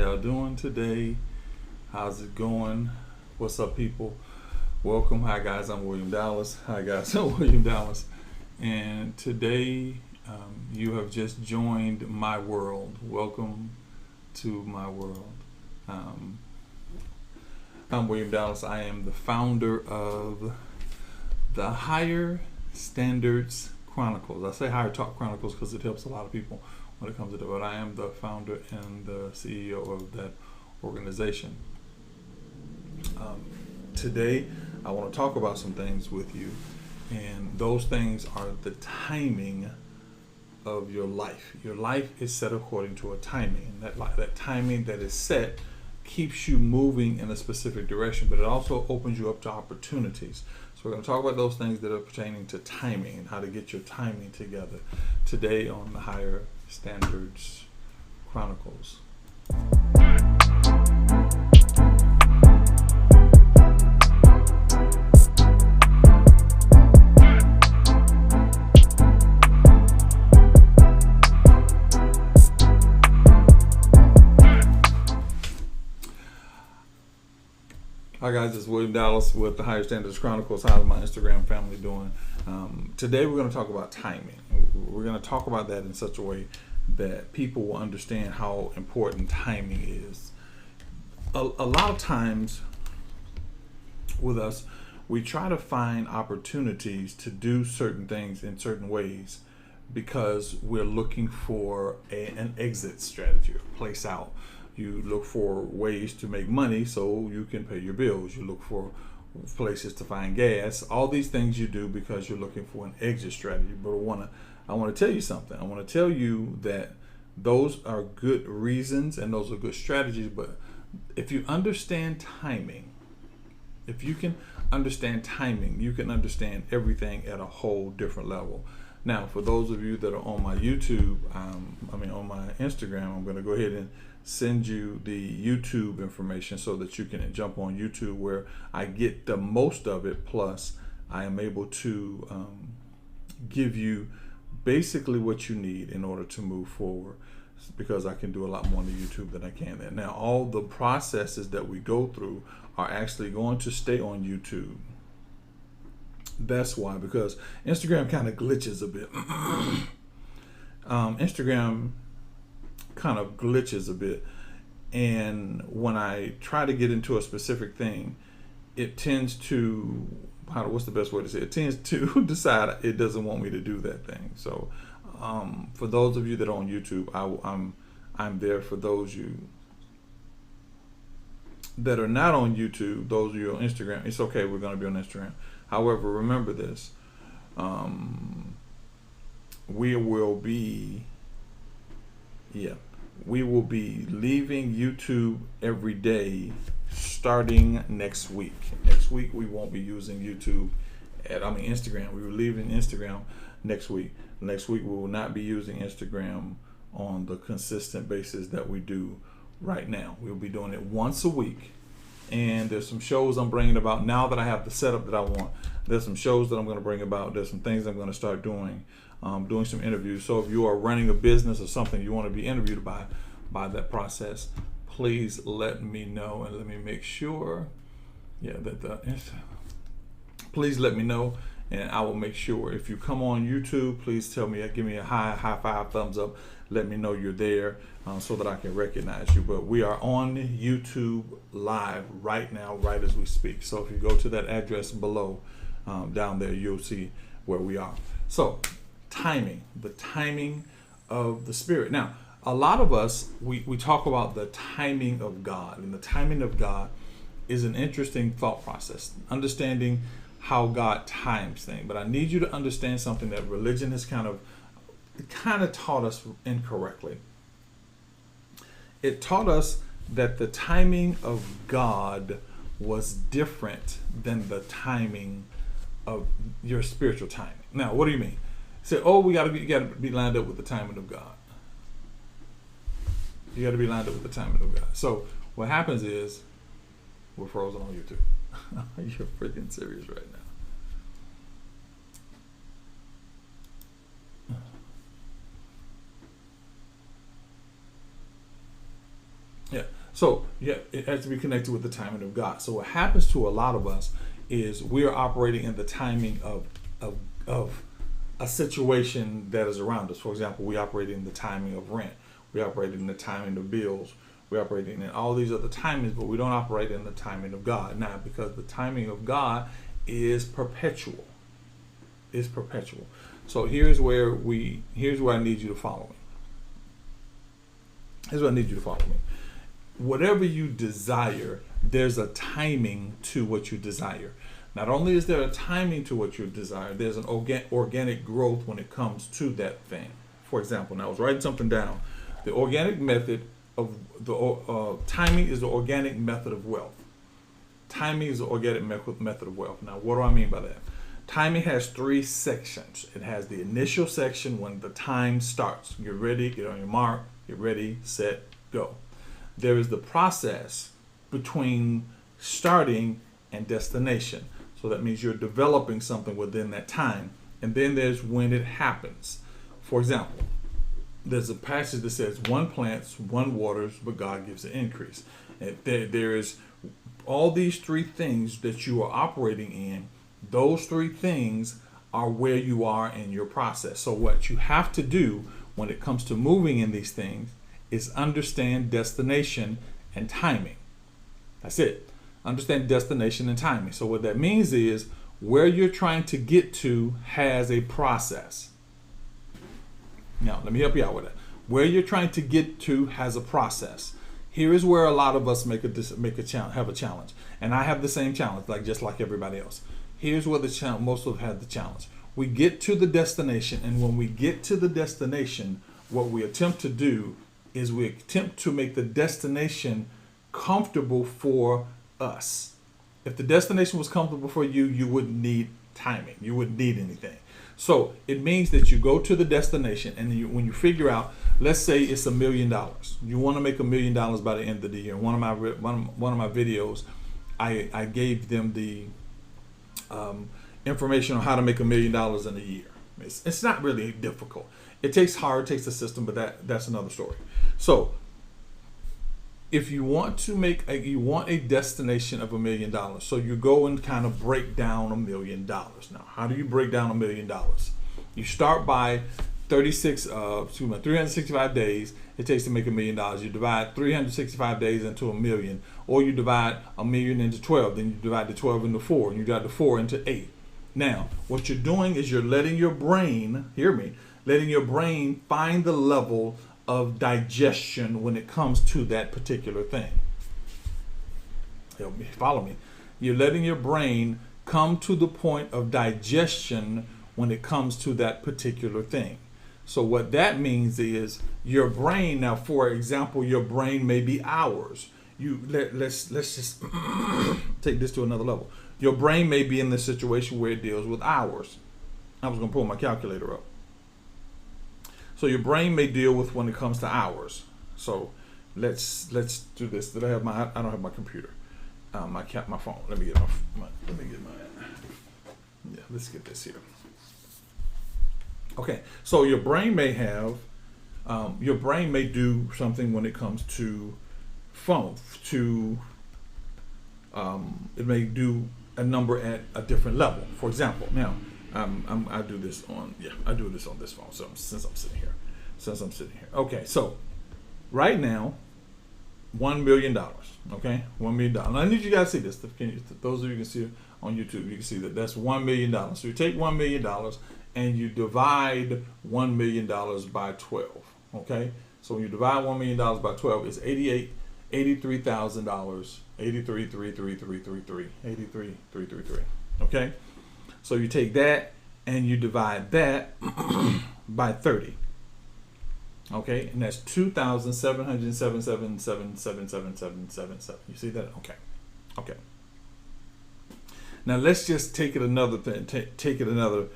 y'all doing today? How's it going? What's up, people? Welcome. Hi, guys. I'm William Dallas. Hi, guys. I'm William Dallas. And today, you have just joined my world. Welcome to my world. Um, I'm William Dallas. I am the founder of the Higher Standards Chronicles. I say Higher Talk Chronicles because it helps a lot of people when it comes to that. But I am the founder and the CEO of that organization. Today, I want to talk about some things with you, and those things are the timing of your life. Your life is set according to a timing, and that timing that is set keeps you moving in a specific direction, but it also opens you up to opportunities. So we're going to talk about those things that are pertaining to timing and how to get your timing together today on the Higher Standards Chronicles. Hi guys, it's William Dallas with the Higher Standards Chronicles. How's my Instagram family doing? Today we're going to talk about timing. We're going to talk about that in such a way that people will understand how important timing is. A lot of times with us, we try to find opportunities to do certain things in certain ways because we're looking for an exit strategy, a place out. You look for ways to make money so you can pay your bills. You look for places to find gas. All these things you do because you're looking for an exit strategy. But I want to tell you something. I want to tell you that those are good reasons and those are good strategies. But if you understand timing, if you can understand timing, you can understand everything at a whole different level. Now, for those of you that are on my YouTube, on my Instagram, I'm going to go ahead and send you the YouTube information so that you can jump on YouTube, where I get the most of it. Plus, I am able to give you basically what you need in order to move forward, because I can do a lot more on the YouTube than I can there. Now, all the processes that we go through are actually going to stay on YouTube. That's why, because Instagram kind of glitches a bit. Instagram kind of glitches a bit, and when I try to get into a specific thing, it tends to, what's the best way to say it? It tends to decide it doesn't want me to do that thing. So for those of you that are on YouTube, I'm there. For those of you that are not on YouTube, those of you on Instagram, it's okay, we're going to be on Instagram. However, remember this, we will be leaving YouTube every day starting next week. Next week we won't be using YouTube Instagram. We were leaving Instagram next week. Next week we will not be using Instagram on the consistent basis that we do right now. We'll be doing it once a week. And there's some shows I'm bringing about now that I have the setup that I want. There's some shows that I'm going to bring about. There's some things I'm going to start doing. Doing some interviews. So if you are running a business or something you want to be interviewed by that process, please let me know, and let me make sure please let me know, and I will make sure. If you come on YouTube, please tell me, give me a high five, thumbs up, let me know you're there, so that I can recognize you. But we are on YouTube live right now, right as we speak. So if you go to that address below, down there, you'll see where we are. So timing, the timing of the Spirit. Now, a lot of us, we talk about the timing of God, and the timing of God is an interesting thought process, understanding how God times things. But I need you to understand something that religion has kind of taught us incorrectly. It taught us that the timing of God was different than the timing of your spiritual timing. Now, what do you mean? Say, you got to be lined up with the timing of God. You got to be lined up with the timing of God. So what happens is, we're frozen on YouTube. You're freaking serious right now. Yeah. So yeah, it has to be connected with the timing of God. So what happens to a lot of us is we are operating in the timing of a situation that is around us. For example, we operate in the timing of rent. We operate in the timing of bills. We operate in all these other timings, but we don't operate in the timing of God. Now, because the timing of God is perpetual. It's perpetual. So here's where I need you to follow me. Here's what I need you to follow me. Whatever you desire, there's a timing to what you desire. Not only is there a timing to what you desire, there's an organic growth when it comes to that thing. For example, now I was writing something down. The organic method of the timing is the organic method of wealth. Timing is the organic method of wealth. Now, what do I mean by that? Timing has 3 sections. It has the initial section when the time starts. Get ready, get on your mark, get ready, set, go. There is the process between starting and destination. So that means you're developing something within that time. And then there's when it happens. For example, there's a passage that says, one plants, one waters, but God gives the increase. And there is all these 3 things that you are operating in. Those 3 things are where you are in your process. So what you have to do when it comes to moving in these things is understand destination and timing. That's it. Understand destination and timing. So what that means is where you're trying to get to has a process. Now, let me help you out with that. Where you're trying to get to has a process. Here is where a lot of us have a challenge. And I have the same challenge, just like everybody else. Here's where most of us have the challenge. We get to the destination, and when we get to the destination, what we attempt to do is we attempt to make the destination comfortable for us. If the destination was comfortable for you, you wouldn't need timing. You wouldn't need anything. So it means that you go to the destination, and when you figure out, let's say it's $1 million. You want to make $1 million by the end of the year. One of my videos, I gave them the information on how to make $1 million in a year. It's not really difficult. It takes a system, but that's another story. So if you want to make a destination of $1 million, so you go and kind of break down $1 million. Now, how do you break down $1 million? You start by 365 days it takes to make $1 million. You divide 365 days into 1 million, or you divide 1 million into 12. Then you divide the 12 into 4, and you divide the 4 into 8. Now, what you're doing is you're letting your brain, letting your brain find the level of digestion when it comes to that particular thing. Help me, follow me. You're letting your brain come to the point of digestion when it comes to that particular thing. So what that means is your brain, now for example, your brain may be hours. Let's just take this to another level. Your brain may be in the situation where it deals with hours. I was going to pull my calculator up. So your brain may deal with when it comes to hours. So let's do this. I don't have my computer. My phone. Let me get my. Yeah, let's get this here. Okay, so your brain may do something when it comes to phone. It may do a number at a different level. For example, now I do this on this phone. So since I'm sitting here. Okay, so right now, $1 million. Okay, $1 million. And I need you guys to see this. Those of you who can see it on YouTube, you can see that's $1 million. So you take $1 million and you divide $1 million by 12. Okay, so when you divide $1 million by 12, it's $83,000. $83,333. Okay, so you take that and you divide that by 30. Okay, and that's 2,777,777,777. You see that? Okay. Now let's just take it another thing. Take it another.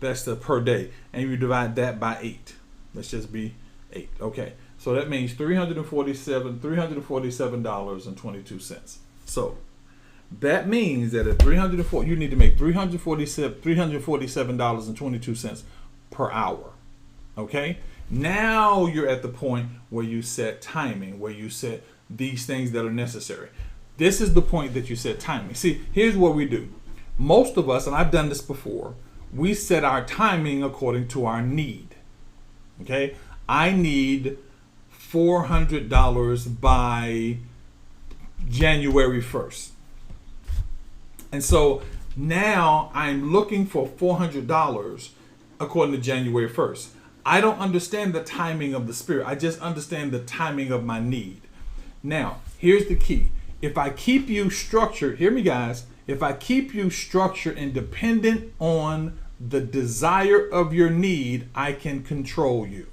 That's the per day, and you divide that by 8. Let's just be 8. Okay, so that means $347.22. So that means that at you need to make $347.22 per hour. Okay, Now you're at the point where you set timing, where you set these things that are necessary. This is the point that you set timing. See, here's what we do. Most of us, and I've done this before, we set our timing according to our need. Okay? I need $400 by January 1st. And so now I'm looking for $400 according to January 1st. I don't understand the timing of the Spirit. I just understand the timing of my need. Now, here's the key. If I keep you structured, hear me guys, if I keep you structured and dependent on the desire of your need, I can control you.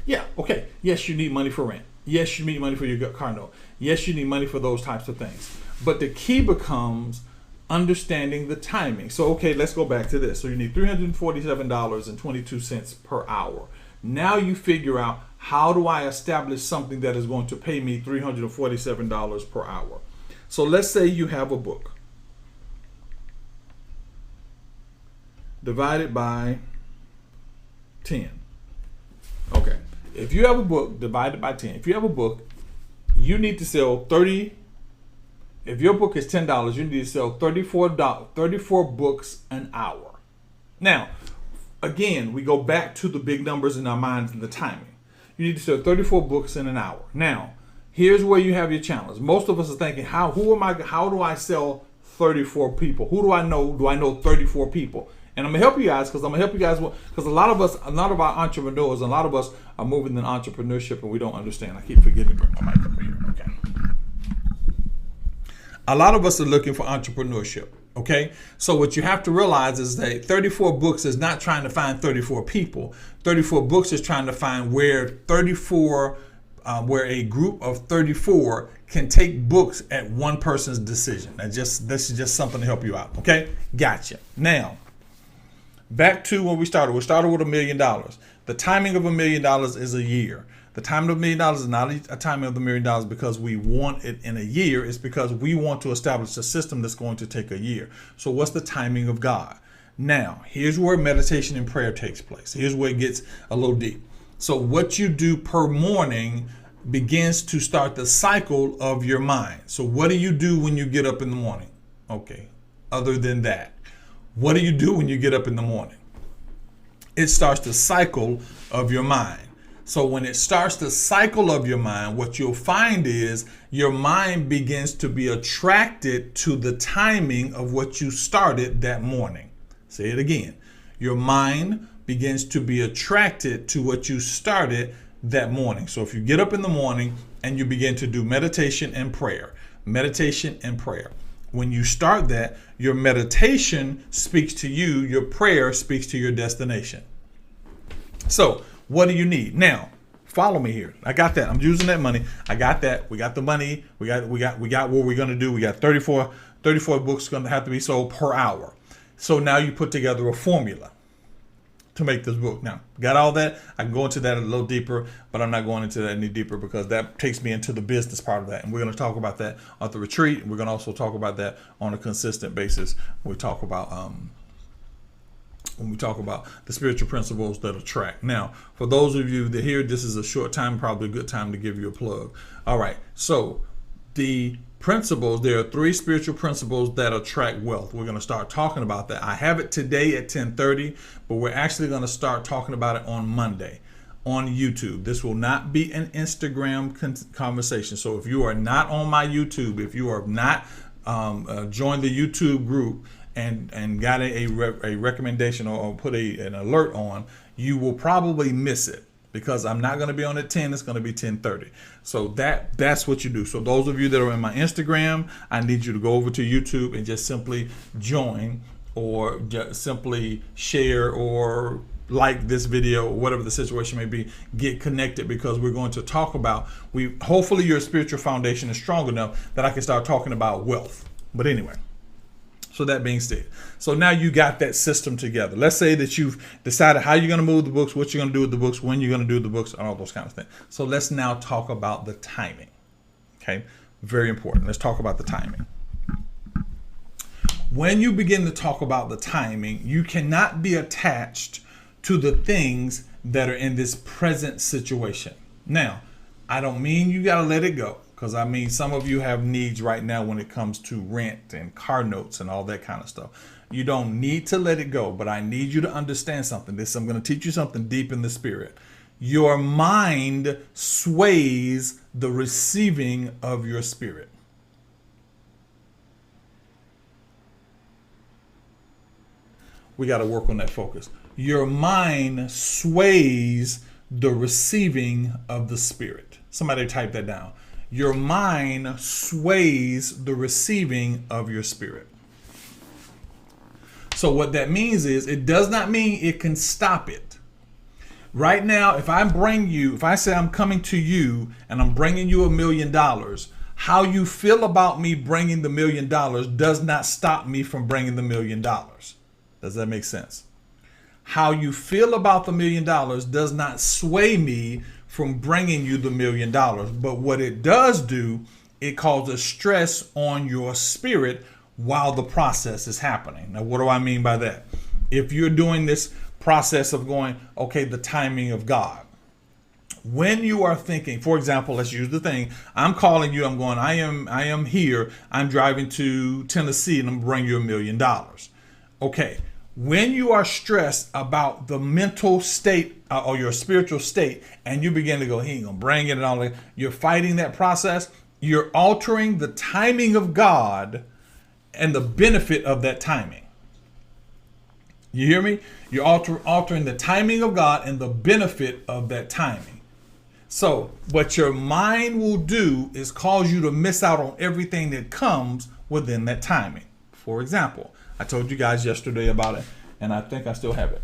Yeah, okay. Yes, you need money for rent. Yes, you need money for your car note. Yes, you need money for those types of things. But the key becomes understanding the timing. So, okay, let's go back to this. So you need $347.22 per hour. Now you figure out, how do I establish something that is going to pay me $347 per hour? So let's say you have a book. Divided by 10. Okay. If you have a book divided by 10, if you have a book, you need to sell 30. If your book is $10, you need to sell 34 books an hour. Now, again, we go back to the big numbers in our minds and the timing. You need to sell 34 books in an hour. Now, here's where you have your challenge. Most of us are thinking, how do I sell 34 people? Who do I know? Do I know 34 people? And I'm gonna help you guys because a lot of our entrepreneurs, a lot of us are moving in entrepreneurship and we don't understand. I keep forgetting to bring my mic over here. Okay. A lot of us are looking for entrepreneurship. Okay. So what you have to realize is that 34 books is not trying to find 34 people. 34 books is trying to find where a group of 34 can take books at one person's decision. This is just something to help you out. Okay. Gotcha. Now, back to when we started. We started with $1 million. The timing of $1 million is a year. The timing of $1 million is not a timing of the $1 million because we want it in a year. It's because we want to establish a system that's going to take a year. So what's the timing of God? Now, here's where meditation and prayer takes place. Here's where it gets a little deep. So what you do per morning begins to start the cycle of your mind. So what do you do when you get up in the morning? Okay, other than that. What do you do when you get up in the morning? It starts the cycle of your mind. So when it starts the cycle of your mind, what you'll find is your mind begins to be attracted to the timing of what you started that morning. Say it again. Your mind begins to be attracted to what you started that morning. So if you get up in the morning and you begin to do meditation and prayer, when you start that, your meditation speaks to you, your prayer speaks to your destination. So what do you need? Now, follow me here. I got that. I'm using that money. I got that. We got the money. We got what we're going to do. We got 34 books going to have to be sold per hour. So now you put together a formula to make this book. Now, got all that? I can go into that a little deeper, but I'm not going into that any deeper because that takes me into the business part of that. And we're going to talk about that at the retreat. And we're going to also talk about that on a consistent basis. We talk about when we talk about the spiritual principles that attract. Now, for those of you that hear, this is a short time, probably a good time to give you a plug. All right. So the principles, there are 3 spiritual principles that attract wealth. We're going to start talking about that. I have it today at 10:30, but we're actually going to start talking about it on Monday on YouTube. This will not be an Instagram conversation. So if you are not on my YouTube, if you are not joined the YouTube group and got a recommendation or put an alert on, you will probably miss it. Because I'm not going to be on at 10, it's going to be 10:30. So that's what you do. So those of you that are in my Instagram, I need you to go over to YouTube and just simply join or just simply share or like this video or whatever the situation may be. Get connected because we're going to talk about, hopefully your spiritual foundation is strong enough that I can start talking about wealth. But anyway. So that being said, so now you got that system together. Let's say that you've decided how you're going to move the books, what you're going to do with the books, when you're going to do the books, and all those kind of things. So let's now talk about the timing. Okay, very important. Let's talk about the timing. when you begin to talk about the timing, you cannot be attached to the things that are in this present situation. Now, I don't mean you got to let it go, because I mean some of you have needs right now when it comes to rent and car notes and all that kind of stuff. You don't need to let it go, but I need you to understand something. I'm going to teach you something deep in the spirit. Your mind sways the receiving of your spirit. We got to work on that focus. Your mind sways the receiving of the spirit. Somebody type that down. Your mind sways the receiving of your spirit. So what that means is, it does not mean it can stop it. Right now, if I say I'm coming to you and I'm bringing you $1 million, how you feel about me bringing the $1 million does not stop me from bringing the $1 million. Does that make sense? How you feel about the $1 million does not sway me from bringing you the $1 million. But what it does do, it causes stress on your spirit while the process is happening. Now, what do I mean by that? If you're doing this process of going, okay, the timing of God. When you are thinking, for example, let's use the thing, I'm calling you, I'm going, I am here, I'm driving to Tennessee and I'm bringing you $1 million. Okay. When you are stressed about the mental state or your spiritual state, and you begin to go, he ain't gonna bring it and all that, you're fighting that process, you're altering the timing of God and the benefit of that timing. You hear me? You're altering the timing of God and the benefit of that timing. So what your mind will do is cause you to miss out on everything that comes within that timing. For example, I told you guys yesterday about it, and I think I still have it.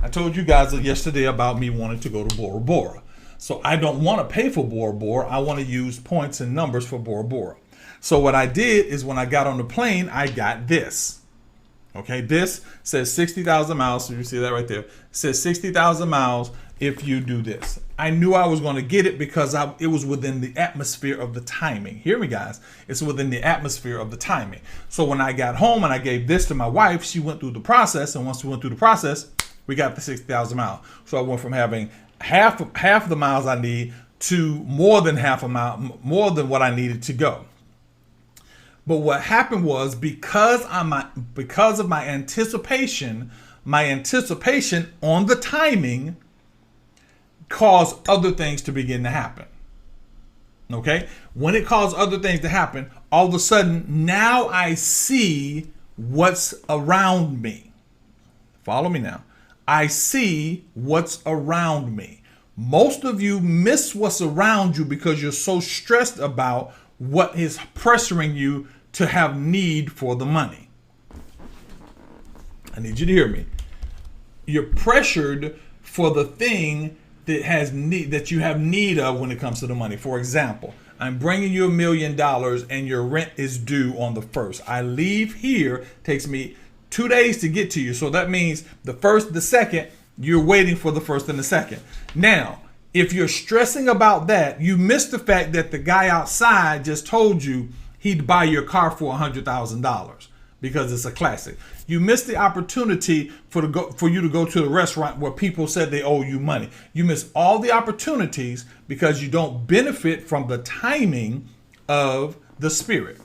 I told you guys yesterday about me wanting to go to Bora Bora. So I don't want to pay for Bora Bora. I want to use points and numbers for Bora Bora. So what I did is, when I got on the plane, I got this. Okay, this says 60,000 miles. So you see that right there. It says 60,000 miles if you do this. I knew I was going to get it because it was within the atmosphere of the timing. Hear me, guys. It's within the atmosphere of the timing. So when I got home and I gave this to my wife, she went through the process. And once we went through the process, we got the 60,000 miles. So I went from having half the miles I need to more than half a mile, more than what I needed to go. But what happened was, because of my anticipation on the timing caused other things to begin to happen. Okay? When it caused other things to happen, all of a sudden, now I see what's around me. Follow me now. I see what's around me. Most of you miss what's around you because you're so stressed about what is pressuring you to have need for the money. I need you to hear me. You're pressured for the thing that has need, that you have need of when it comes to the money. For example, I'm bringing you $1 million and your rent is due on the 1st. I leave here, takes me 2 days to get to you. So that means the 1st, the 2nd, you're waiting for the 1st and the 2nd. Now, if you're stressing about that, you miss the fact that the guy outside just told you he'd buy your car for $100,000 because it's a classic. You miss the opportunity for you to go to the restaurant where people said they owe you money. You miss all the opportunities because you don't benefit from the timing of the Spirit.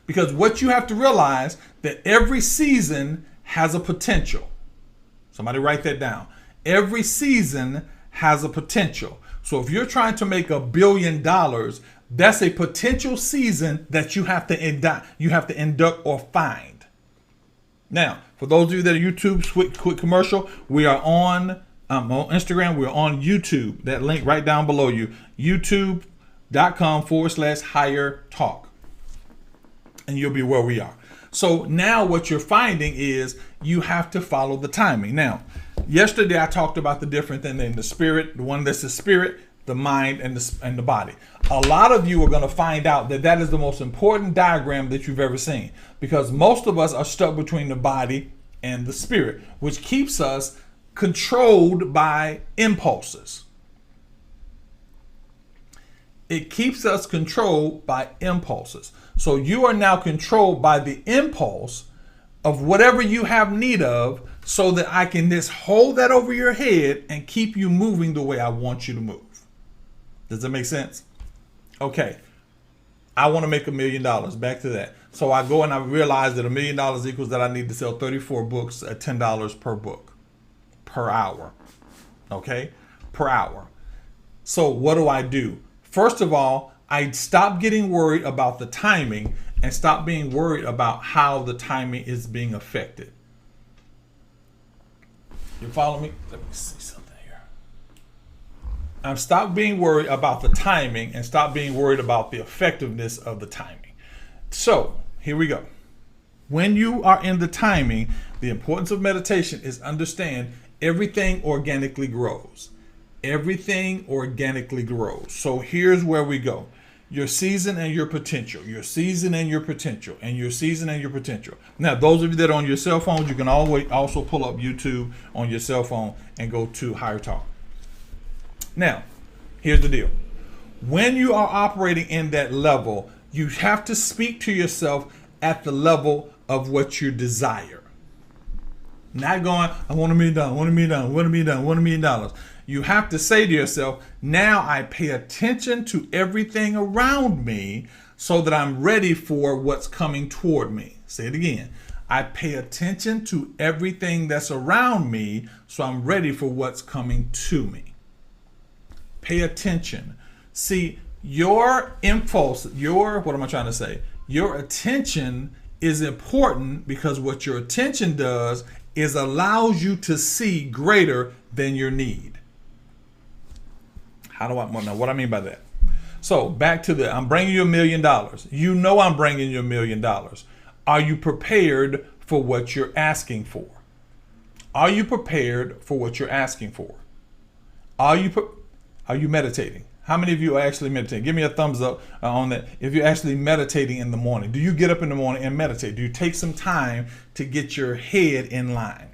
Because what you have to realize, that every season has a potential. Somebody write that down. Every season has a potential. So if you're trying to make $1 billion, that's a potential season that you have to induct or find. Now, for those of you that are YouTube, quick commercial, we are on Instagram. We're on YouTube. That link right down below you, youtube.com/higher talk. And you'll be where we are. So now what you're finding is you have to follow the timing. Now, yesterday I talked about the different thing in the spirit, the one that's the spirit, the mind, and the body. A lot of you are going to find out that that is the most important diagram that you've ever seen, because most of us are stuck between the body and the spirit, which keeps us controlled by impulses. It keeps us controlled by impulses. So you are now controlled by the impulse of whatever you have need of, so that I can just hold that over your head and keep you moving the way I want you to move. Does that make sense? Okay. I want to make $1 million. Back to that. So I go and I realize that $1 million equals that I need to sell 34 books at $10 per book, per hour. Okay? Per hour. So what do? First of all, I stop getting worried about the timing and stop being worried about how the timing is being affected. You follow me? Let me see something here. I've stopped being worried about the timing and stop being worried about the effectiveness of the timing. So here we go. When you are in the timing, the importance of meditation is understand everything organically grows. Everything organically grows. So here's where we go. Your season and your potential. Your season and your potential. And your season and your potential. Now, those of you that are on your cell phones, you can always also pull up YouTube on your cell phone and go to Higher Talk. Now, here's the deal. When you are operating in that level, you have to speak to yourself at the level of what you desire. Not going, I want $1 million, I want $1 million, I want $1 million, I want $1 million. You have to say to yourself, now I pay attention to everything around me so that I'm ready for what's coming toward me. Say it again. I pay attention to everything that's around me so I'm ready for what's coming to me. Pay attention. See, your impulse, what am I trying to say? Your attention is important because what your attention does is allows you to see greater than your need. What I mean by that? So back to I'm bringing you $1 million. You know I'm bringing you $1 million. Are you prepared for what you're asking for? Are you prepared for what you're asking for? Are you meditating? How many of you are actually meditating? Give me a thumbs up on that. If you're actually meditating in the morning, do you get up in the morning and meditate? Do you take some time to get your head in line?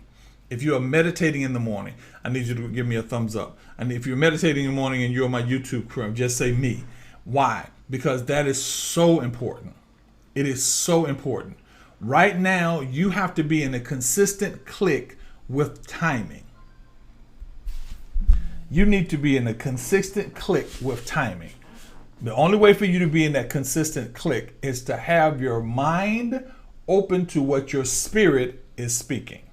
If you are meditating in the morning, I need you to give me a thumbs up. And if you're meditating in the morning and you're on my YouTube crew, just say me. Why? Because that is so important. It is so important. Right now, you have to be in a consistent click with timing. You need to be in a consistent click with timing. The only way for you to be in that consistent click is to have your mind open to what your spirit is speaking.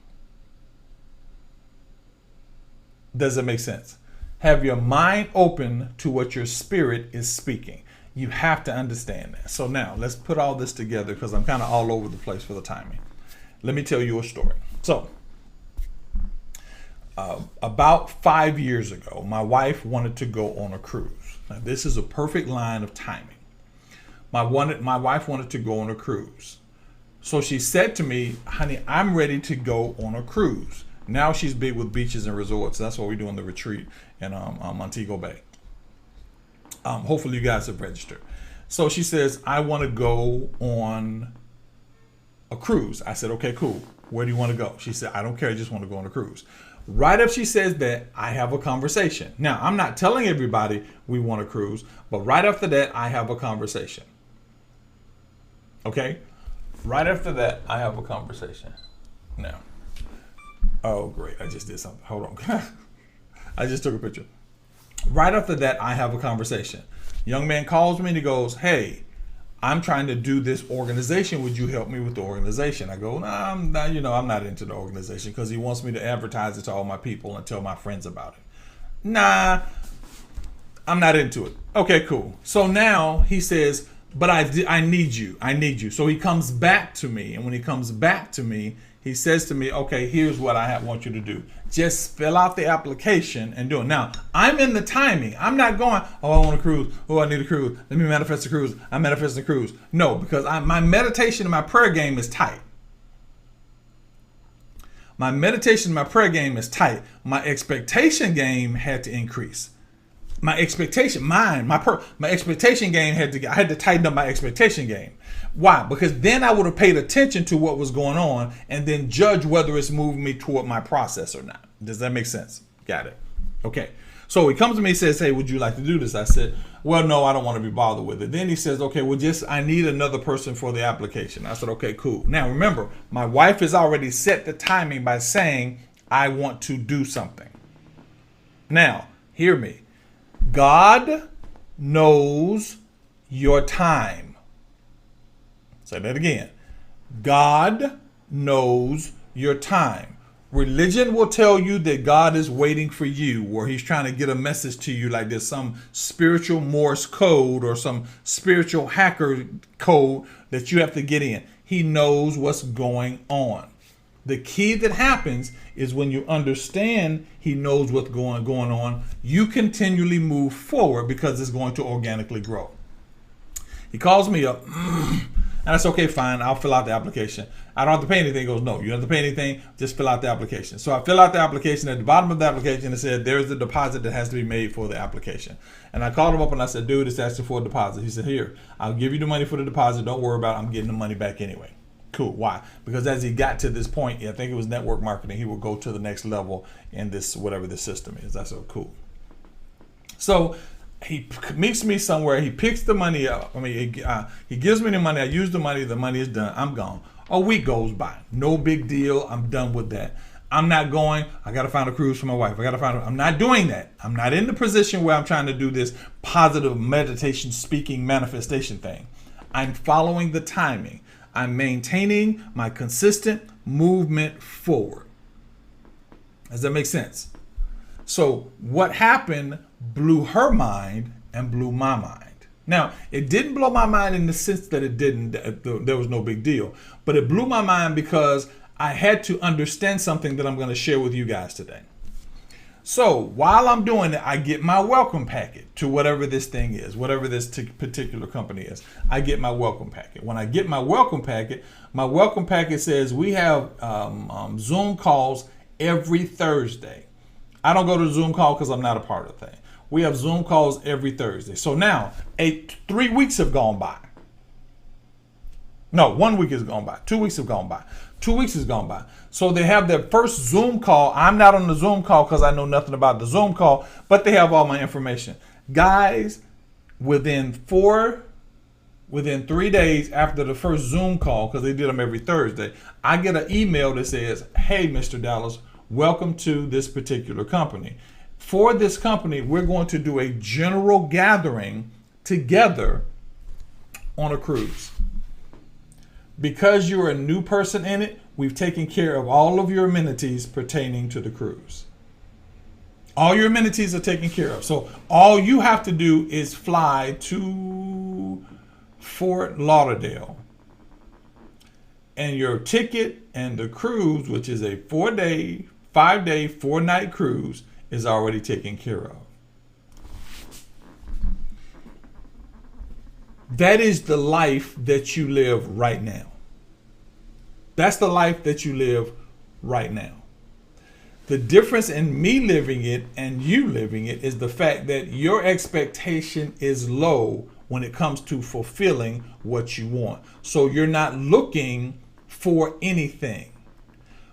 Does that make sense? Have your mind open to what your spirit is speaking. You have to understand that. So now let's put all this together because I'm kind of all over the place for the timing. Let me tell you a story. So about 5 years ago, my wife wanted to go on a cruise. Now this is a perfect line of timing. My wife wanted to go on a cruise. So she said to me, honey, I'm ready to go on a cruise. Now she's big with beaches and resorts. That's what we do on the retreat in Montego Bay. Hopefully you guys have registered. So she says, I want to go on a cruise. I said, okay, cool. Where do you want to go? She said, I don't care. I just want to go on a cruise. Right after she says that, I have a conversation. Now, I'm not telling everybody we want a cruise, but right after that, I have a conversation. Okay? Right after that, I have a conversation. Now. Oh, great. I just did something. Hold on. I just took a picture. Right after that, I have a conversation. Young man calls me and he goes, hey, I'm trying to do this organization. Would you help me with the organization? I go, nah, I'm not into the organization because he wants me to advertise it to all my people and tell my friends about it. Nah, I'm not into it. Okay, cool. So now he says, but I need you. I need you. So he comes back to me. And when he comes back to me, he says to me, okay, here's what I want you to do. Just fill out the application and do it. Now, I'm in the timing. I'm not going, oh, I want a cruise. Oh, I need a cruise. Let me manifest a cruise. I'm manifesting a cruise. No, because my meditation and my prayer game is tight. My meditation and my prayer game is tight. My expectation game had to increase. My expectation, my expectation game I had to tighten up my expectation game. Why? Because then I would have paid attention to what was going on and then judge whether it's moving me toward my process or not. Does that make sense? Got it. Okay. So he comes to me and says, hey, would you like to do this? I said, well, no, I don't want to be bothered with it. Then he says, okay, well, I need another person for the application. I said, okay, cool. Now, remember, my wife has already set the timing by saying, I want to do something. Now, hear me. God knows your time. Say that again. God knows your time. Religion will tell you that God is waiting for you, or he's trying to get a message to you like there's some spiritual Morse code or some spiritual hacker code that you have to get in. He knows what's going on. The key that happens is when you understand he knows what's going on, you continually move forward because it's going to organically grow. He calls me up. And I said, okay, fine, I'll fill out the application. I don't have to pay anything. He goes, no, you don't have to pay anything. Just fill out the application. So I fill out the application. At the bottom of the application, it said, there's a deposit that has to be made for the application. And I called him up and I said, dude, it's asking for a deposit. He said, here, I'll give you the money for the deposit. Don't worry about it. I'm getting the money back anyway. Cool. Why? Because as he got to this point, I think it was network marketing, he would go to the next level in this, whatever this system is. I said, cool. So he meets me somewhere. He picks the money up. He gives me the money. I use the money. The money is done. I'm gone. A week goes by. No big deal. I'm done with that. I'm not going. I got to find a cruise for my wife. I'm not doing that. I'm not in the position where I'm trying to do this positive meditation, speaking, manifestation thing. I'm following the timing. I'm maintaining my consistent movement forward. Does that make sense? So what happened blew her mind and blew my mind. Now, it didn't blow my mind in the sense that there was no big deal, but it blew my mind because I had to understand something that I'm going to share with you guys today. So while I'm doing it, I get my welcome packet to whatever this thing is, whatever this particular company is. I get my welcome packet. When I get my welcome packet says we have Zoom calls every Thursday. I don't go to the Zoom call because I'm not a part of the thing. We have Zoom calls every Thursday. So now 3 weeks have gone by. No, 1 week has gone by. 2 weeks have gone by. 2 weeks has gone by. So they have their first Zoom call. I'm not on the Zoom call because I know nothing about the Zoom call, but they have all my information. Guys, within 3 days after the first Zoom call, because they did them every Thursday, I get an email that says, hey, Mr. Dallas, welcome to this particular company. For this company, we're going to do a general gathering together on a cruise. Because you're a new person in it, we've taken care of all of your amenities pertaining to the cruise. All your amenities are taken care of. So all you have to do is fly to Fort Lauderdale. And your ticket and the cruise, which is a 4-day, 5-day, 4-night cruise, is already taken care of. That is the life that you live right now. That's the life that you live right now. The difference in me living it and you living it is the fact that your expectation is low when it comes to fulfilling what you want. So you're not looking for anything.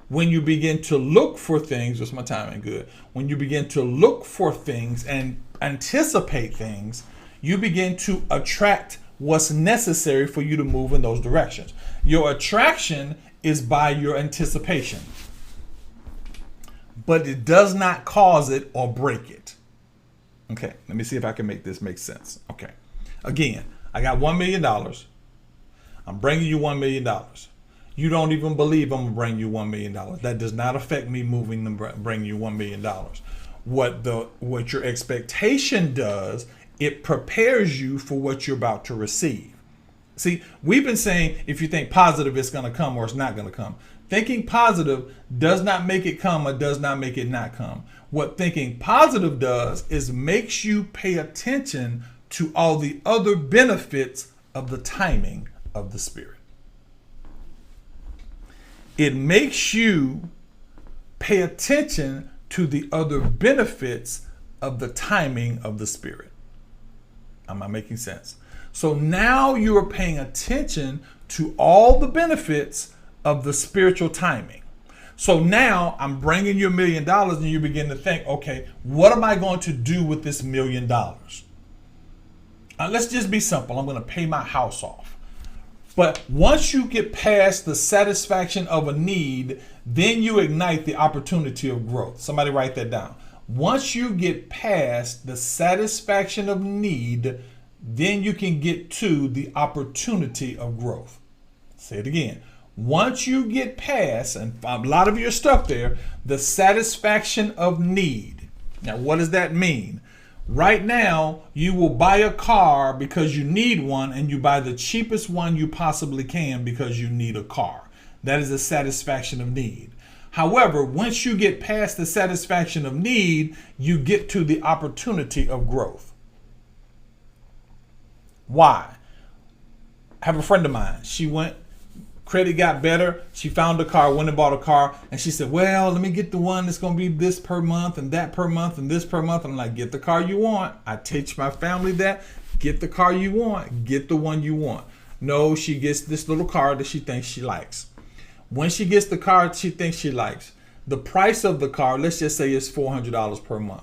When you begin to look for things, what's my timing good? When you begin to look for things and anticipate things, you begin to attract what's necessary for you to move in those directions. Your attraction is by your anticipation, but it does not cause it or break it. Okay, let me see if I can make this make sense. Okay, again, I got $1 million. I'm bringing you $1 million. You don't even believe I'm gonna bring you $1 million. That does not affect me moving to bring you $1 million. What your expectation does, it prepares you for what you're about to receive. See, we've been saying if you think positive, it's going to come or it's not going to come. Thinking positive does not make it come or does not make it not come. What thinking positive does is makes you pay attention to all the other benefits of the timing of the Spirit. It makes you pay attention to the other benefits of the timing of the Spirit. Am I making sense? So now you are paying attention to all the benefits of the spiritual timing. So now I'm bringing you $1,000,000 and you begin to think, okay, what am I going to do with this $1,000,000? Let's just be simple. I'm going to pay my house off. But once you get past the satisfaction of a need, then you ignite the opportunity of growth. Somebody write that down. Once you get past the satisfaction of need, then you can get to the opportunity of growth. Say it again. Once you get past, and a lot of you are stuck there, the satisfaction of need. Now, what does that mean? Right now, you will buy a car because you need one, and you buy the cheapest one you possibly can because you need a car. That is the satisfaction of need. However, once you get past the satisfaction of need, you get to the opportunity of growth. Why? I have a friend of mine. She went, credit got better. She found a car, went and bought a car. And she said, well, let me get the one that's going to be this per month and that per month and this per month. I'm like, get the car you want. I teach my family that. Get the car you want. Get the one you want. No, she gets this little car that she thinks she likes. When she gets the car she thinks she likes, the price of the car, let's just say it's $400 per month.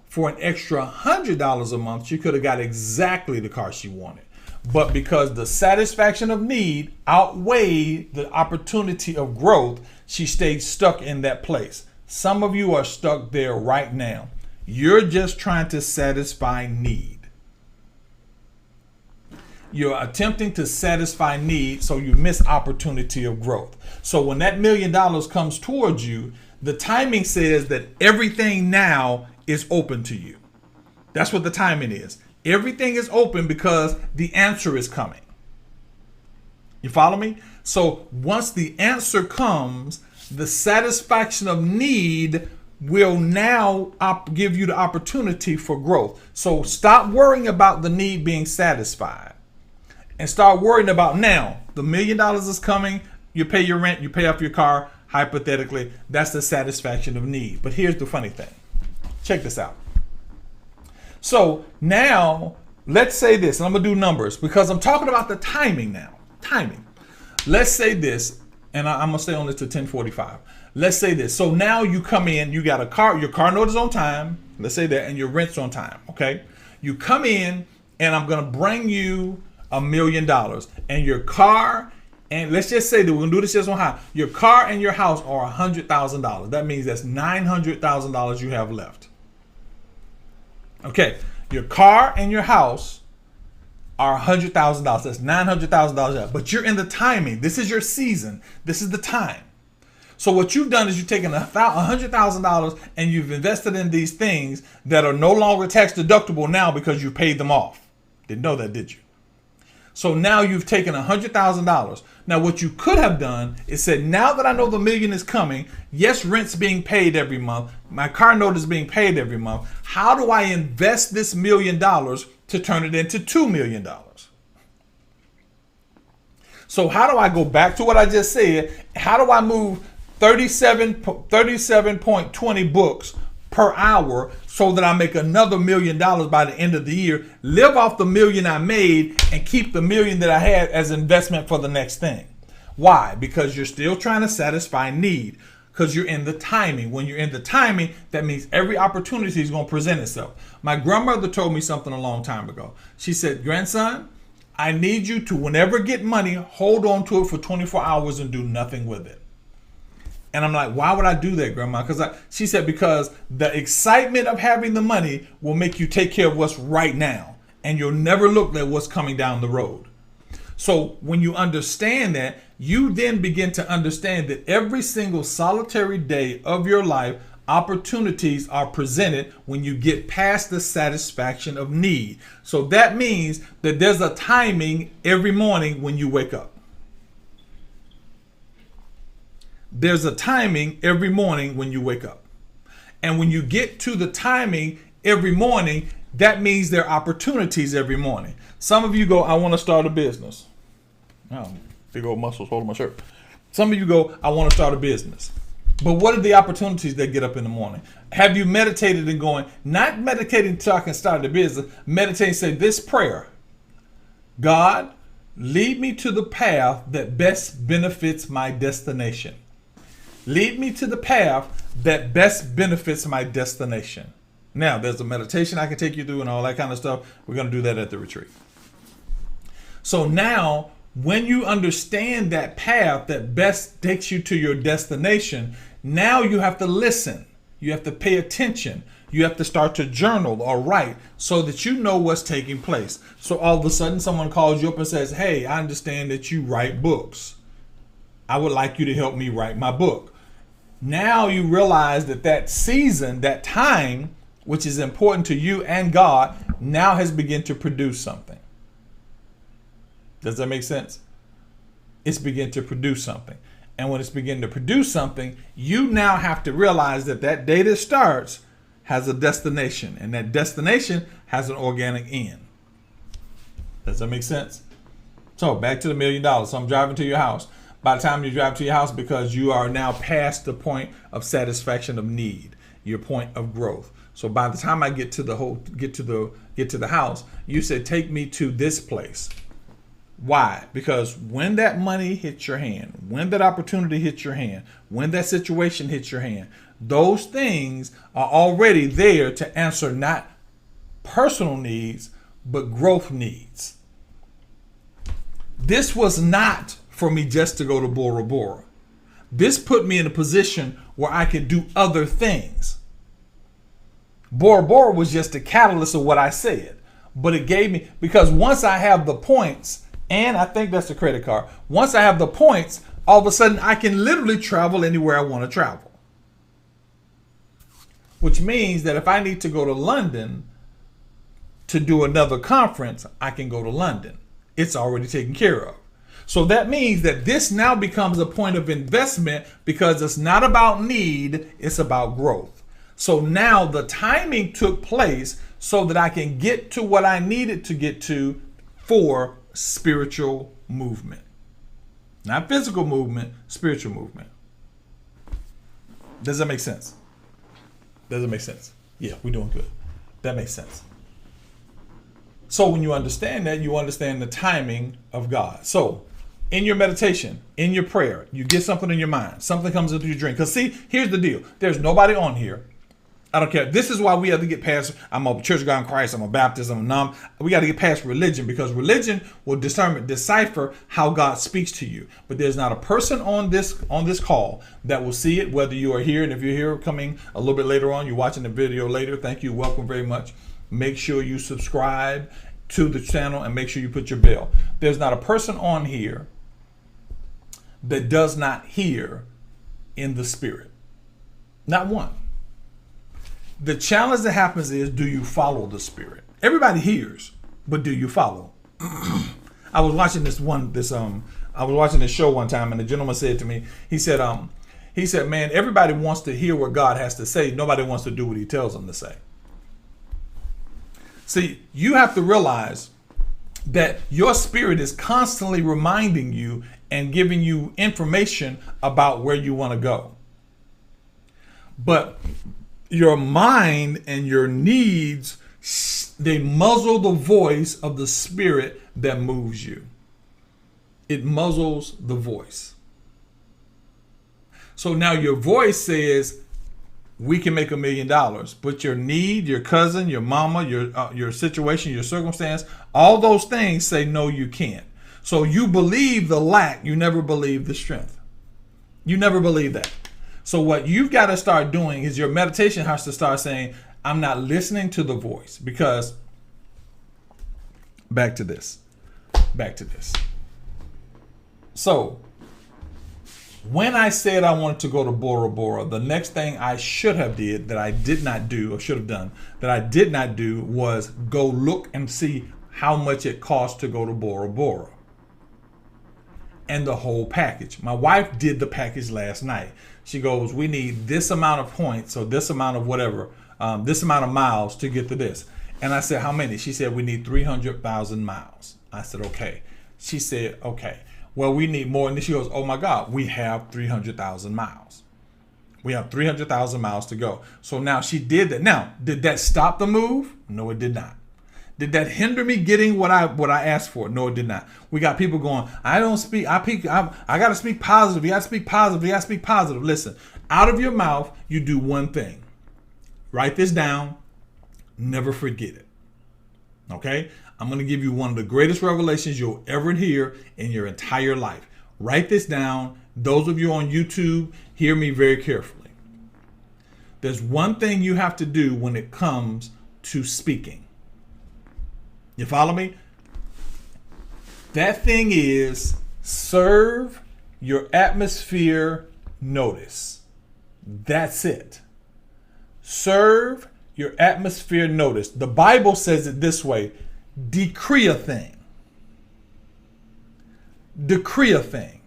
For an extra $100 a month, she could have got exactly the car she wanted. But because the satisfaction of need outweighed the opportunity of growth, she stayed stuck in that place. Some of you are stuck there right now. You're just trying to satisfy need. You're attempting to satisfy need, so you miss opportunity of growth. So when that $1,000,000 comes towards you, the timing says that everything now is open to you. That's what the timing is. Everything is open because the answer is coming. You follow me? So once the answer comes, the satisfaction of need will now give you the opportunity for growth. So stop worrying about the need being satisfied and start worrying about now. The $1,000,000 is coming. You pay your rent, you pay off your car. Hypothetically, that's the satisfaction of need. But here's the funny thing. Check this out. So now, let's say this, and I'm going to do numbers because I'm talking about the timing now. Timing. Let's say this, and I'm going to stay on this to 10:45. Let's say this. So now you come in, you got a car, your car note is on time. Let's say that, and your rent's on time, okay? You come in, and I'm going to bring you $1,000,000. And your car, and let's just say that we're going to do this just on high. Your car and your house are $100,000. That means that's $900,000 you have left. Okay, your car and your house are $100,000. That's $900,000 left. But you're in the timing. This is your season. This is the time. So what you've done is you've taken $100,000 and you've invested in these things that are no longer tax deductible now because you paid them off. Didn't know that, did you? So now you've taken $100,000. Now what you could have done is said, now that I know the $1,000,000 is coming, yes, rent's being paid every month. My car note is being paid every month. How do I invest this $1,000,000 to turn it into $2,000,000? So how do I go back to what I just said? How do I move 37.20 books per hour so that I make another $1,000,000 by the end of the year, live off the $1,000,000 I made, and keep the $1,000,000 that I had as investment for the next thing? Why? Because you're still trying to satisfy need, because you're in the timing. When you're in the timing, that means every opportunity is going to present itself. My grandmother told me something a long time ago. She said, grandson, I need you to, whenever get money, hold on to it for 24 hours and do nothing with it. And I'm like, why would I do that, Grandma? She said, because the excitement of having the money will make you take care of what's right now. And you'll never look at what's coming down the road. So when you understand that, you then begin to understand that every single solitary day of your life, opportunities are presented when you get past the satisfaction of need. So that means that there's a timing every morning when you wake up. There's a timing every morning when you wake up. And when you get to the timing every morning, that means there are opportunities every morning. Some of you go, I want to start a business. Oh, big old muscles holding my shirt. Some of you go, I want to start a business. But what are the opportunities that get up in the morning? Have you meditated and going, not meditating until I can start the business, meditate and say this prayer: God, lead me to the path that best benefits my destination. Lead me to the path that best benefits my destination. Now, there's a meditation I can take you through and all that kind of stuff. We're going to do that at the retreat. So now, when you understand that path that best takes you to your destination, now you have to listen. You have to pay attention. You have to start to journal or write so that you know what's taking place. So all of a sudden someone calls you up and says, hey, I understand that you write books. I would like you to help me write my book. Now you realize that that season, that time, which is important to you and God, now has begun to produce something. Does that make sense? It's begun to produce something. And when it's beginning to produce something, you now have to realize that that day that starts has a destination, and that destination has an organic end. Does that make sense? So back to the $1 million. So I'm driving to your house. By the time you drive to your house, because you are now past the point of satisfaction of need, your point of growth. So by the time I get to the house, you said, take me to this place. Why? Because when that money hits your hand, when that opportunity hits your hand, when that situation hits your hand, those things are already there to answer not personal needs, but growth needs. This was not for me just to go to Bora Bora. This put me in a position where I could do other things. Bora Bora was just a catalyst of what I said, but it gave me, because once I have the points, and I think that's the credit card, once I have the points, all of a sudden I can literally travel anywhere I want to travel. Which means that if I need to go to London to do another conference, I can go to London. It's already taken care of. So that means that this now becomes a point of investment, because it's not about need, it's about growth. So now the timing took place so that I can get to what I needed to get to for spiritual movement. Not physical movement, spiritual movement. Does that make sense? Does it make sense? Yeah, we're doing good. That makes sense. So when you understand that, you understand the timing of God. So in your meditation, in your prayer, you get something in your mind. Something comes into your dream. Because see, here's the deal. There's nobody on here. I don't care. This is why we have to get past, I'm a Church of God in Christ, I'm a Baptist, I'm a non. We got to get past religion, because religion will decipher how God speaks to you. But there's not a person on this call that will see it, whether you are here, and if you're here coming a little bit later on, you're watching the video later, thank you, welcome very much. Make sure you subscribe to the channel and make sure you put your bell. There's not a person on here that does not hear in the spirit. Not one. The challenge that happens is, do you follow the spirit? Everybody hears, but do you follow? I was watching this show one time, and the gentleman said to me, he said, man, everybody wants to hear what God has to say. Nobody wants to do what he tells them to say. See, you have to realize that your spirit is constantly reminding you and giving you information about where you want to go. But your mind and your needs, they muzzle the voice of the spirit that moves you. It muzzles the voice. So now your voice says, we can make $1 million, but your need, your cousin, your mama, your situation, your circumstance, all those things say, no, you can't. So you believe the lack, you never believe the strength. You never believe that. So what you've got to start doing is your meditation has to start saying, I'm not listening to the voice, because back to this. So when I said I wanted to go to Bora Bora, the next thing I should have did that I did not do, or should have done, that I did not do, was go look and see how much it costs to go to Bora Bora. And the whole package. My wife did the package last night. She goes, we need this amount of points, or this amount of whatever, this amount of miles to get to this. And I said, how many? She said, we need 300,000 miles. I said, okay. She said, okay. Well, we need more. And then she goes, oh my God, we have 300,000 miles. We have 300,000 miles to go. So now she did that. Now, did that stop the move? No, it did not. Did that hinder me getting what I asked for? No, it did not. We got people going, I don't speak, I got to speak positive. You got to speak positive. You got to speak positive. Listen, out of your mouth, you do one thing. Write this down. Never forget it. Okay? I'm going to give you one of the greatest revelations you'll ever hear in your entire life. Write this down. Those of you on YouTube, hear me very carefully. There's one thing you have to do when it comes to speaking. You follow me? That thing is serve your atmosphere notice. That's it. Serve your atmosphere notice. The Bible says it this way: decree a thing. Decree a thing.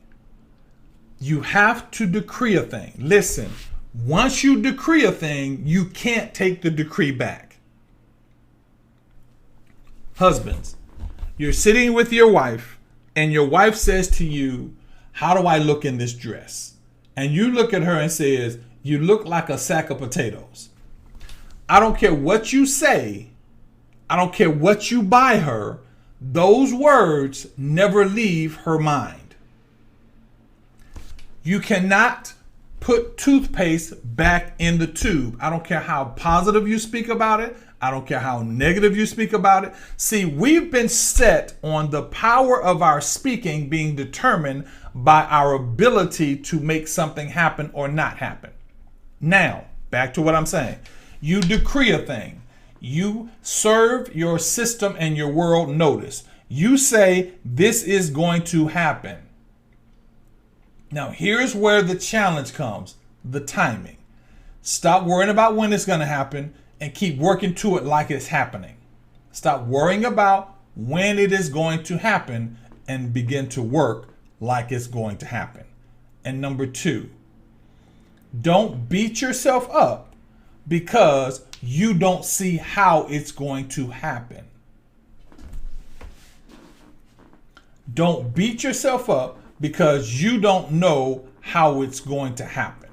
You have to decree a thing. Listen, once you decree a thing, you can't take the decree back. Husbands, you're sitting with your wife and your wife says to you, how do I look in this dress? And you look at her and says, you look like a sack of potatoes. I don't care what you say. I don't care what you buy her. Those words never leave her mind. You cannot put toothpaste back in the tube. I don't care how positive you speak about it. I don't care how negative you speak about it. See, we've been set on the power of our speaking being determined by our ability to make something happen or not happen. Now, back to what I'm saying. You decree a thing. You serve your system and your world notice. You say, this is going to happen. Now, here's where the challenge comes, the timing. Stop worrying about when it's going to happen and keep working to it like it's happening. Stop worrying about when it is going to happen and begin to work like it's going to happen. And number 2, don't beat yourself up because you don't see how it's going to happen. Don't beat yourself up because you don't know how it's going to happen.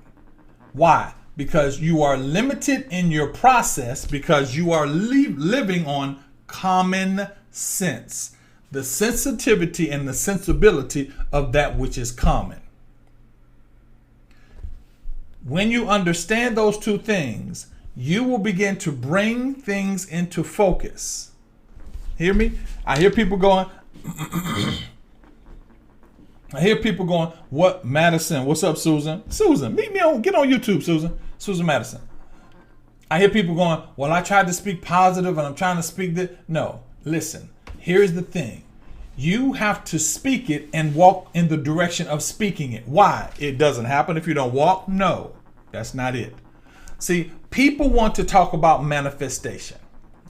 Why? Because you are limited in your process, because you are living on common sense, the sensitivity and the sensibility of that which is common. When you understand those two things, you will begin to bring things into focus. Hear me? I hear people going, what, Madison? What's up, Susan? Susan, meet me on, get on YouTube, Susan. Susan Madison. I hear people going, well, I tried to speak positive and I'm trying to speak that. No, listen, here's the thing. You have to speak it and walk in the direction of speaking it. Why? It doesn't happen if you don't walk? No, that's not it. See, people want to talk about manifestation.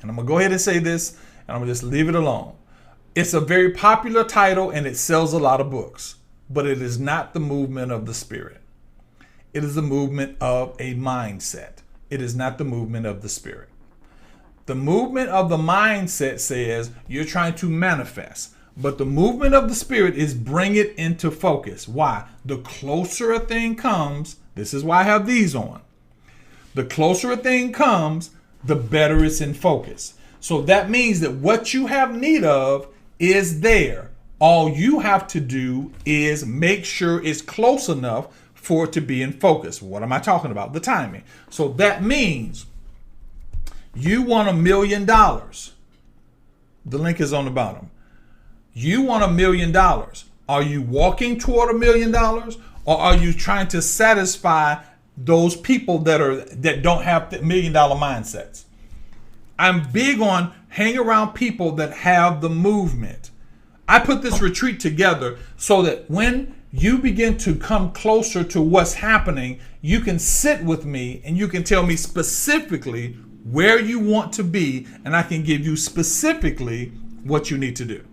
And I'm going to go ahead and say this, and I'm going to just leave it alone. It's a very popular title and it sells a lot of books, but it is not the movement of the spirit. It is the movement of a mindset. It is not the movement of the spirit. The movement of the mindset says you're trying to manifest, but the movement of the spirit is bring it into focus. Why? The closer a thing comes, this is why I have these on. The closer a thing comes, the better it's in focus. So that means that what you have need of is there. All you have to do is make sure it's close enough for it to be in focus. What am I talking about? The timing. So that means you want $1 million. The link is on the bottom. You want $1 million. Are you walking toward $1 million, or are you trying to satisfy those people that don't have $1 million mindsets? I'm big on hang around people that have the movement. I put this retreat together so that when you begin to come closer to what's happening, you can sit with me and you can tell me specifically where you want to be, and I can give you specifically what you need to do.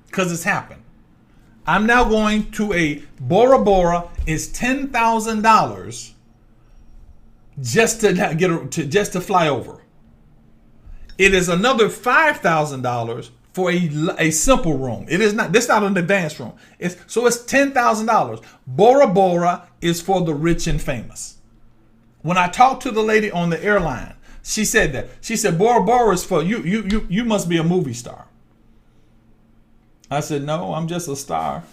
Because it's happened. I'm now going to a Bora Bora is $10,000 just to fly over. It is another $5,000 for a simple room. It is not. This is not an advanced room. It's $10,000. Bora Bora is for the rich and famous. When I talked to the lady on the airline, She said that. She said, Bora Bora is for you. You must be a movie star. I said, no, I'm just a star.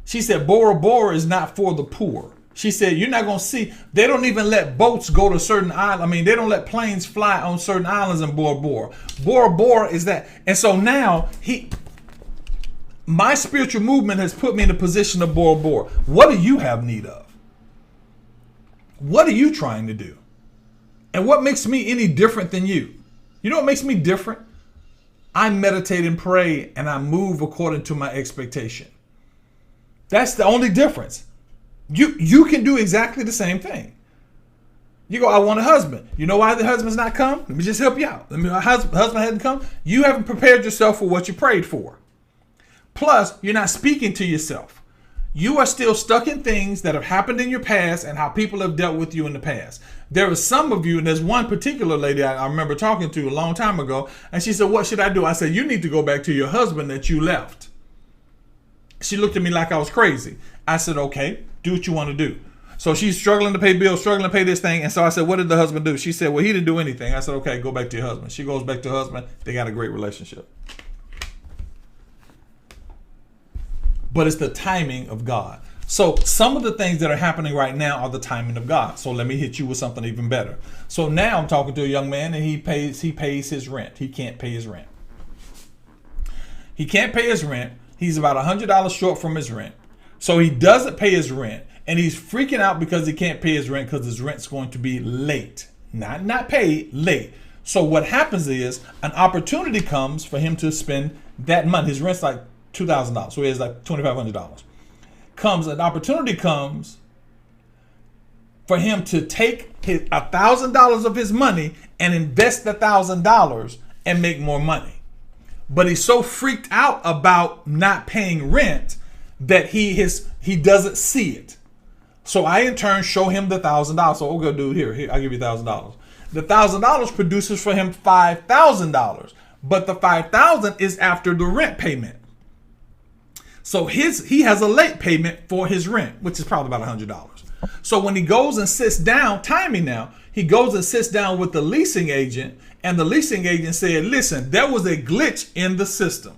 She said, Bora Bora is not for the poor. She said, you're not going to see, they don't even let boats go to certain islands. I mean, they don't let planes fly on certain islands in Bora Bora. Bora Bora is that. And so now my spiritual movement has put me in the position of Bora Bora. What do you have need of? What are you trying to do? And what makes me any different than you? You know what makes me different? I meditate and pray and I move according to my expectation. That's the only difference. You can do exactly the same thing. You go, I want a husband. You know why the husband's not come? Let me just help you out. Husband hasn't come. You haven't prepared yourself for what you prayed for. Plus, you're not speaking to yourself. You are still stuck in things that have happened in your past and how people have dealt with you in the past. There are some of you, and there's one particular lady I remember talking to a long time ago, and she said, what should I do? I said, you need to go back to your husband that you left. She looked at me like I was crazy. I said, okay, do what you want to do. So she's struggling to pay bills, struggling to pay this thing. And so I said, what did the husband do? She said, well, he didn't do anything. I said, okay, go back to your husband. She goes back to her husband. They got a great relationship. But it's the timing of God. So some of the things that are happening right now are the timing of God. So let me hit you with something even better. So now I'm talking to a young man and he pays his rent. He can't pay his rent. He can't pay his rent. He's about $100 short from his rent. So he doesn't pay his rent and he's freaking out because he can't pay his rent because his rent's going to be late. Not paid, late. So what happens is an opportunity comes for him to spend that money. His rent's like $2,000. So he has like $2,500. An opportunity comes for him to take $1,000 of his money and invest the $1,000 and make more money. But he's so freaked out about not paying rent that he doesn't see it. So I in turn show him the $1,000. So okay, dude, here, I'll give you $1,000. The $1,000 produces for him $5,000, but the $5,000 is after the rent payment. So he has a late payment for his rent, which is probably about $100. So when he goes and sits down, timing now, he goes and sits down with the leasing agent, and the leasing agent said, listen, there was a glitch in the system.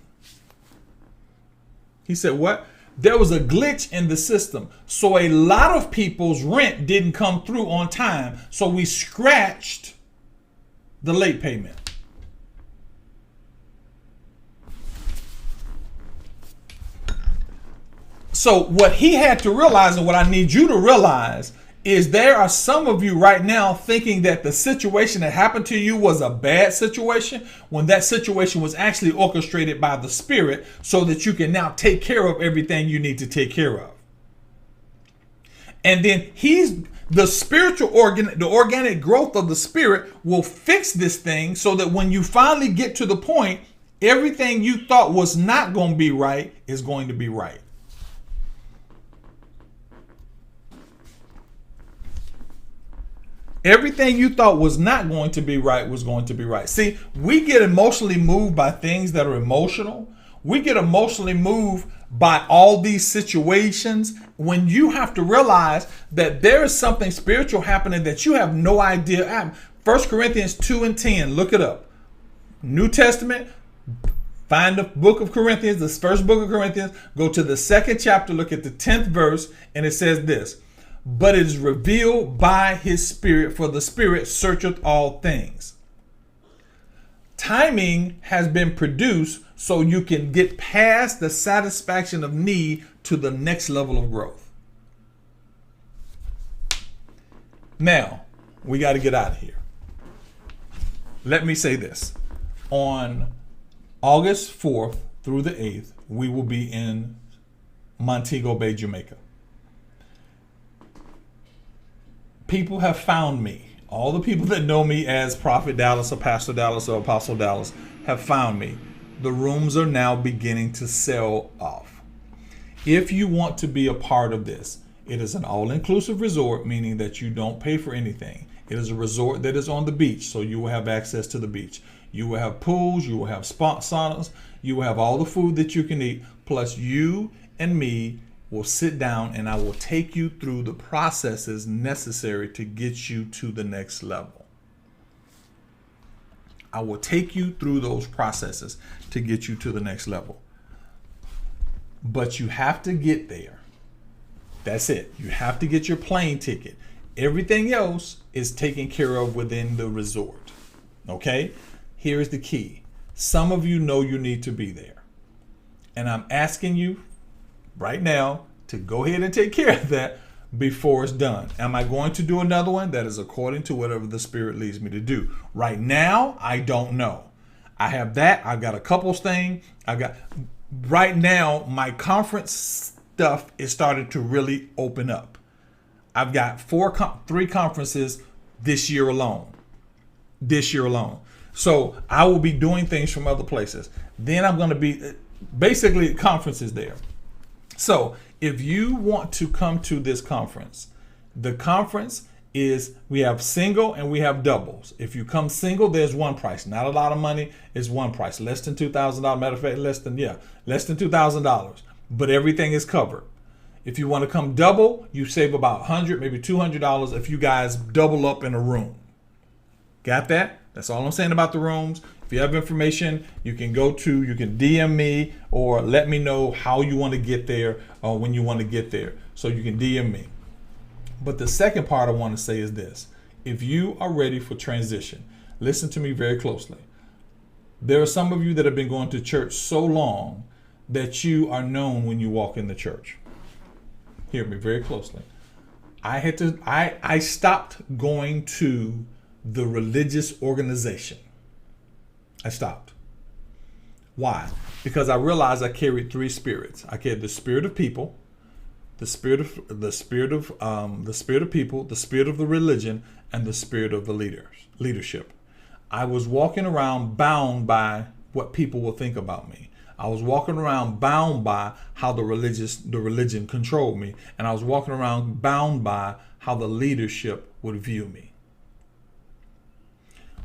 He said, what? There was a glitch in the system. So a lot of people's rent didn't come through on time. So we scratched the late payment. So what he had to realize, and what I need you to realize, is there are some of you right now thinking that the situation that happened to you was a bad situation when that situation was actually orchestrated by the Spirit so that you can now take care of everything you need to take care of. And then the spiritual the organic growth of the Spirit will fix this thing so that when you finally get to the point, everything you thought was not going to be right is going to be right. Everything you thought was not going to be right was going to be right. See, we get emotionally moved by things that are emotional. We get emotionally moved by all these situations when you have to realize that there is something spiritual happening that you have no idea. 1 Corinthians 2:10, look it up. New Testament, find the book of Corinthians, the first book of Corinthians, go to the second chapter, look at the 10th verse, and it says this. But it is revealed by his Spirit, for the Spirit searcheth all things. Timing has been produced so you can get past the satisfaction of need to the next level of growth. Now, we got to get out of here. Let me say this. On August 4th through the 8th, we will be in Montego Bay, Jamaica. People have found me. All the people that know me as Prophet Dallas or Pastor Dallas or Apostle Dallas have found me. The rooms are now beginning to sell off. If you want to be a part of this, it is an all-inclusive resort, meaning that you don't pay for anything. It is a resort that is on the beach, so you will have access to the beach. You will have pools, you will have saunas, you will have all the food that you can eat, plus you and me will sit down and I will take you through the processes necessary to get you to the next level. I will take you through those processes to get you to the next level. But you have to get there. That's it. You have to get your plane ticket. Everything else is taken care of within the resort. Okay? Here's the key. Some of you know you need to be there. And I'm asking you right now to go ahead and take care of that before it's done. Am I going to do another one? That is according to whatever the Spirit leads me to do. Right now, I don't know. I have that. I've got a couples thing. Right now, my conference stuff is starting to really open up. I've got three conferences this year alone. So I will be doing things from other places. Then I'm going to be basically conferences there. So if you want to come to this conference, the conference is, we have single and we have doubles. If you come single, there's one price. Not a lot of money, it's one price. Less than $2,000. Matter of fact, less than $2,000. But everything is covered. If you want to come double, you save about $100, maybe $200 if you guys double up in a room. Got that? That's all I'm saying about the rooms. If you have information, you can DM me or let me know how you want to get there or when you want to get there. So you can DM me. But the second part I want to say is this. If you are ready for transition, listen to me very closely. There are some of you that have been going to church so long that you are known when you walk in the church. Hear me very closely. I stopped going to the religious organization. I stopped. Why? Because I realized I carried three spirits. I carried the spirit of people, the spirit of people, the spirit of the religion, and the spirit of the leadership. I was walking around bound by what people will think about me. I was walking around bound by how the religion controlled me, and I was walking around bound by how the leadership would view me.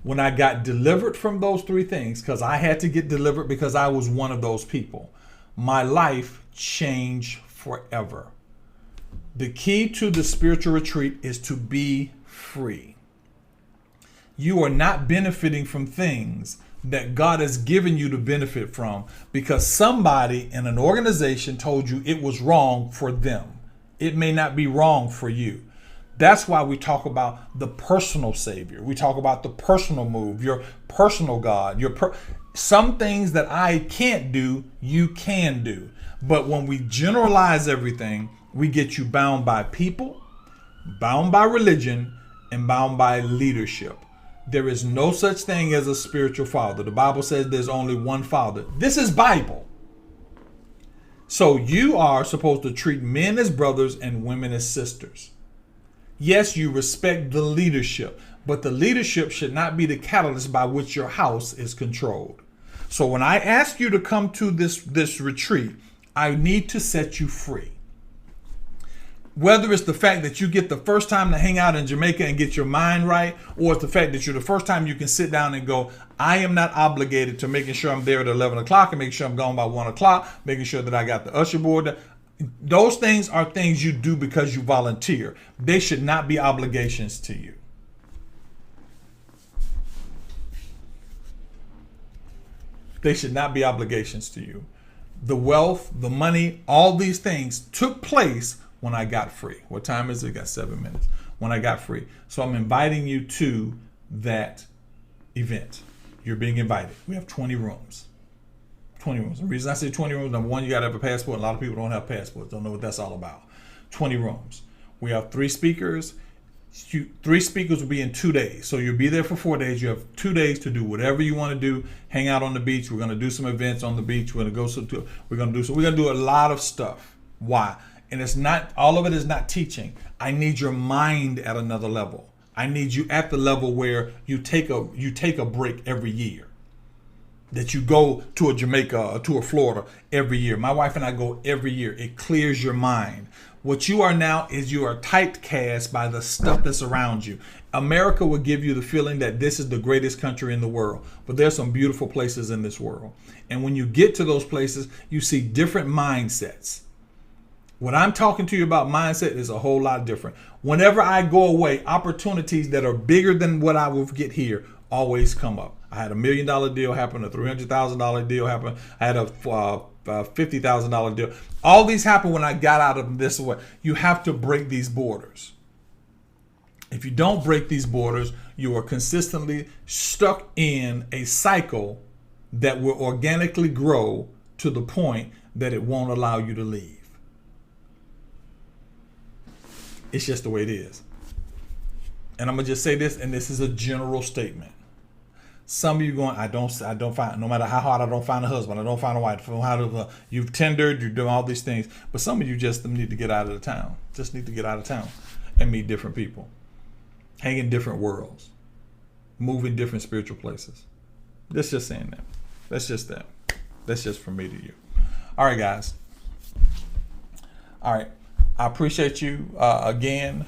When I got delivered from those three things, because I had to get delivered because I was one of those people, my life changed forever. The key to the spiritual retreat is to be free. You are not benefiting from things that God has given you to benefit from because somebody in an organization told you it was wrong for them. It may not be wrong for you. That's why we talk about the personal Savior. We talk about the personal move, your personal God. Some things that I can't do, you can do. But when we generalize everything, we get you bound by people, bound by religion, and bound by leadership. There is no such thing as a spiritual father. The Bible says there's only one father. This is Bible. So you are supposed to treat men as brothers and women as sisters. Yes, you respect the leadership, but the leadership should not be the catalyst by which your house is controlled. So when I ask you to come to this retreat, I need to set you free. Whether it's the fact that you get the first time to hang out in Jamaica and get your mind right, or it's the fact that you're the first time you can sit down and go, I am not obligated to making sure I'm there at 11 o'clock and making sure I'm gone by 1 o'clock, making sure that I got the usher board. Those things are things you do because you volunteer. They should not be obligations to you. They should not be obligations to you. The wealth, the money, all these things took place when I got free. What time is it? Got 7 minutes. When I got free. So I'm inviting you to that event. You're being invited. We have 20 rooms. 20 rooms. The reason I say 20 rooms, number one, you got to have a passport. A lot of people don't have passports, don't know what that's all about. 20 rooms. We have 3 speakers. 3 speakers will be in 2 days. So you'll be there for 4 days. You have 2 days to do whatever you want to do. Hang out on the beach. We're going to do some events on the beach. We're going to do a lot of stuff. Why? And it's not, all of it is not teaching. I need your mind at another level. I need you at the level where you take a break every year. That you go to a Jamaica or to a Florida every year. My wife and I go every year. It clears your mind. What you are now is you are typecast by the stuff that's around you. America will give you the feeling that this is the greatest country in the world. But there's some beautiful places in this world. And when you get to those places, you see different mindsets. What I'm talking to you about mindset is a whole lot different. Whenever I go away, opportunities that are bigger than what I will get here always come up. I had $1 million deal happen, a $300,000 deal happen. I had a $50,000 deal. All these happened when I got out of this way. You have to break these borders. If you don't break these borders, you are consistently stuck in a cycle that will organically grow to the point that it won't allow you to leave. It's just the way it is. And I'm gonna just say this, and this is a general statement. Some of you going, I don't find, no matter how hard I don't find a husband, I don't find a wife, you've tendered, you're doing all these things, but some of you just need to get out of the town. Just need to get out of town and meet different people, hang in different worlds, move in different spiritual places. That's just saying that. That's just that. That's just from me to you. All right, guys. All right. I appreciate you again.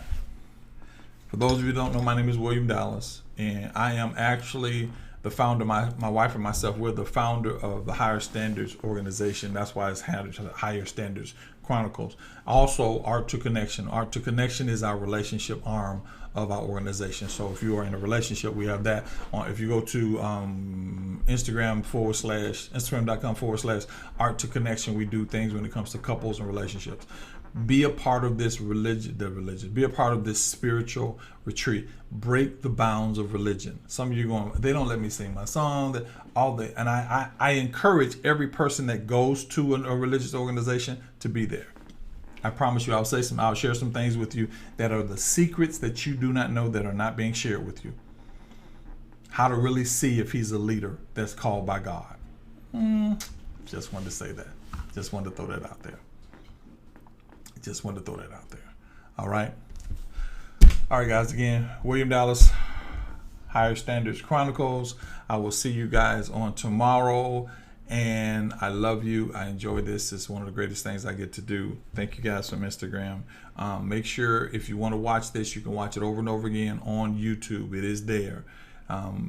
For those of you who don't know, my name is William Dallas, and I am actually the founder. My wife and myself, we're the founder of the Higher Standards organization. That's why it's Higher Standards Chronicles. Also, Art to Connection. Art to Connection is our relationship arm of our organization. So if you are in a relationship, we have that on. If you go to Instagram.com/Art to Connection, we do things when it comes to couples and relationships. Be a part of this be a part of this spiritual retreat. Break the bounds of religion. Some of you going, they don't let me sing my song, and I encourage every person that goes to a religious organization to be there. I promise you, I'll share some things with you that are the secrets that you do not know that are not being shared with you. How to really see if he's a leader that's called by God. Just wanted to say that. Just wanted to throw that out there. All right. All right, guys. Again, William Dallas, Higher Standards Chronicles. I will see you guys on tomorrow. And I love you. I enjoy this. It's one of the greatest things I get to do. Thank you guys from Instagram. Make sure if you want to watch this, you can watch it over and over again on YouTube. It is there.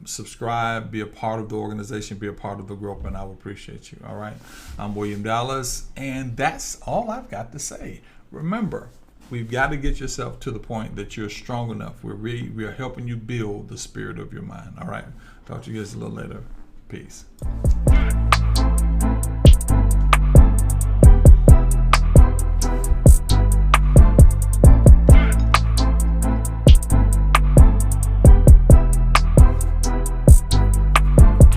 Subscribe, be a part of the organization, be a part of the group, and I will appreciate you. All right. I'm William Dallas, and that's all I've got to say. Remember, we've got to get yourself to the point that you're strong enough. We are helping you build the spirit of your mind. All right. Talk to you guys a little later. Peace.